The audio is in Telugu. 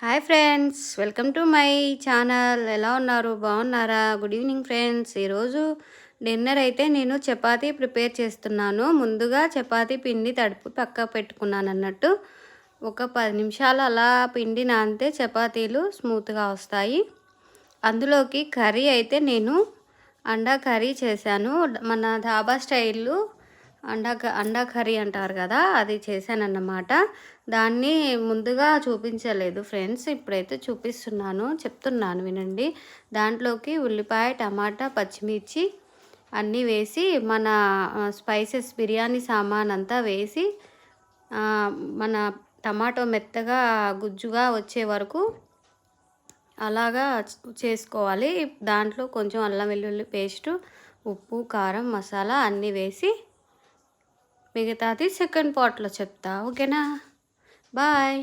Hi friends, welcome to my channel. ఎలా ఉన్నారు? బాగున్నారా? Good evening friends. ఈరోజు డిన్నర్ అయితే నేను చపాతీ ప్రిపేర్ చేస్తున్నాను. ముందుగా చపాతీ పిండి తడిపి పక్క పెట్టుకున్నాను అన్నట్టు. ఒక 10 నిమిషాలు అలా పిండి నానితే చపాతీలు స్మూత్గా వస్తాయి. అందులోకి కర్రీ అయితే నేను అండా కర్రీ చేశాను. మన ధాబా స్టైల్లో అండా కర్రీ అంటారు కదా, అది చేశానన్నమాట. దాన్ని ముందుగా చూపించలేదు ఫ్రెండ్స్, ఇప్పుడైతే చూపిస్తున్నాను, చెప్తున్నాను వినండి. దాంట్లోకి ఉల్లిపాయ, టమాటా, పచ్చిమిర్చి అన్నీ వేసి మన స్పైసెస్ బిర్యానీ సామాన్ అంతా వేసి మన టమాటో మెత్తగా గుజ్జుగా వచ్చే వరకు అలాగా చేసుకోవాలి. దాంట్లో కొంచెం అల్లం వెల్లుల్లి పేస్టు, ఉప్పు, కారం, మసాలా అన్నీ వేసి మిగతాది సెకండ్ పార్ట్లో చెప్తా. ఓకేనా? బాయ్.